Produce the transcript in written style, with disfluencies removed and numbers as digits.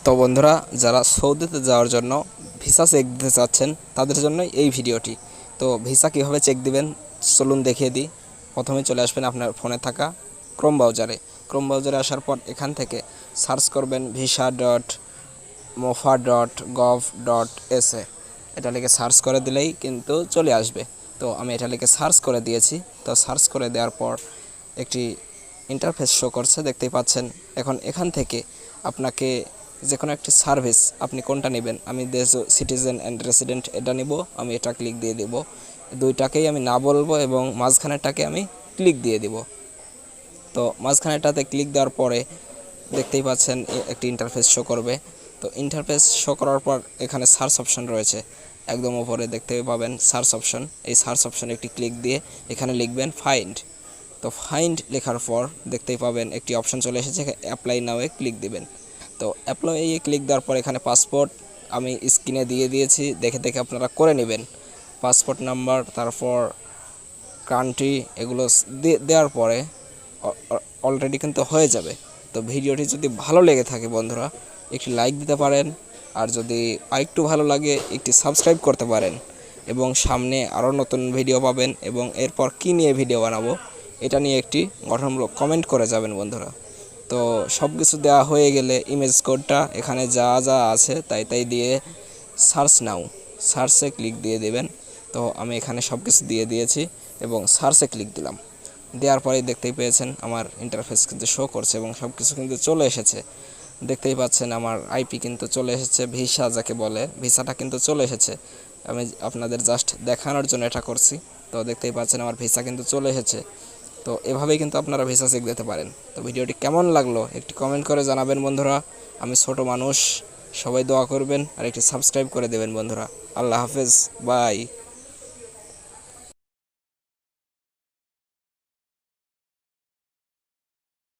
তো বন্ধুরা, যারা সৌদিতে যাওয়ার জন্য ভিসা চেক দিতে চাচ্ছেন তাদের জন্য এই ভিডিওটি। তো ভিসা কীভাবে চেক দিবেন চলুন দেখিয়ে দিই। প্রথমে চলে আসবেন আপনার ফোনে থাকা ক্রোম ব্রাউজারে আসার পর এখান থেকে সার্চ করবেন visa.mofa.gov.sa। এটা লিখে সার্চ করে দিলেই কিন্তু চলে আসবে। তো আমি এটা লিখে সার্চ করে দিয়েছি। তো সার্চ করে দেওয়ার পর একটি ইন্টারফেস শো করছে, দেখতেই পাচ্ছেন। এখন এখান থেকে আপনাকে যে কোনো একটি সার্ভিস আপনি কোনটা নেবেন, আমি দেশ সিটিজেন অ্যান্ড রেসিডেন্ট এটা নিব, আমি এটা ক্লিক দিয়ে দেব। দুইটাকেই আমি না বলবো এবং মাঝখানেরটাকে আমি ক্লিক দিয়ে দিব। তো মাঝখানেরটাতে ক্লিক দেওয়ার পরে দেখতেই পাচ্ছেন একটি ইন্টারফেস শো করবে। তো ইন্টারফেস শো করার পর এখানে সার্চ অপশন রয়েছে, একদম উপরে দেখতে পাবেন সার্চ অপশন। এই সার্চ অপশনে একটি ক্লিক দিয়ে এখানে লিখবেন ফাইন্ড। তো ফাইন্ড লেখার পর দেখতেই পাবেন একটি অপশন চলে এসেছে, অ্যাপ্লাই নাওয়ে ক্লিক দিবেন। তো অ্যাপ্লাই ক্লিক দেওয়ার পর এখানে পাসপোর্ট আমি স্ক্রিনে দিয়ে দিয়েছি, দেখে দেখে আপনারা করে নেবেন। পাসপোর্ট নাম্বার, তারপর কান্ট্রি, এগুলো দেওয়ার পরে অলরেডি কিন্তু হয়ে যাবে। তো ভিডিওটি যদি ভালো লেগে থাকে বন্ধুরা, একটি লাইক দিতে পারেন, আর যদি আরেকটু ভালো লাগে একটি সাবস্ক্রাইব করতে পারেন। এবং সামনে আরও নতুন ভিডিও পাবেন এবং এরপর কী নিয়ে ভিডিও বানাবো এটা নিয়ে একটি গঠনমূলক কমেন্ট করে যাবেন বন্ধুরা। তো সব কিছু দেওয়া হয়ে গেলে ইমেজ কোডটা এখানে যা যা আছে তাই দিয়ে সার্চ নাও, সার্চে ক্লিক দিয়ে দেবেন। তো আমি এখানে সব কিছু দিয়ে দিয়েছি এবং সার্চে ক্লিক দিলাম। দেওয়ার পরেই দেখতেই পেয়েছেন আমার ইন্টারফেস কিন্তু শো করছে এবং সব কিছু কিন্তু চলে এসেছে। দেখতেই পাচ্ছেন আমার আইপি কিন্তু চলে এসেছে, ভিসা যাকে বলে ভিসাটা কিন্তু চলে এসেছে। আমি আপনাদের জাস্ট দেখানোর জন্য এটা করছি। তো দেখতেই পাচ্ছেন আমার ভিসা কিন্তু চলে এসেছে। তো এভাবেই কিন্তু আপনারা ভিসা চেক দিতে পারেন। তো ভিডিওটি কেমন লাগলো একটি কমেন্ট করে জানাবেন বন্ধুরা। আমি ছোট মানুষ, সবাই দোয়া করবেন আর একটি সাবস্ক্রাইব করে দেবেন বন্ধুরা। আল্লাহ হাফেজ, বাই।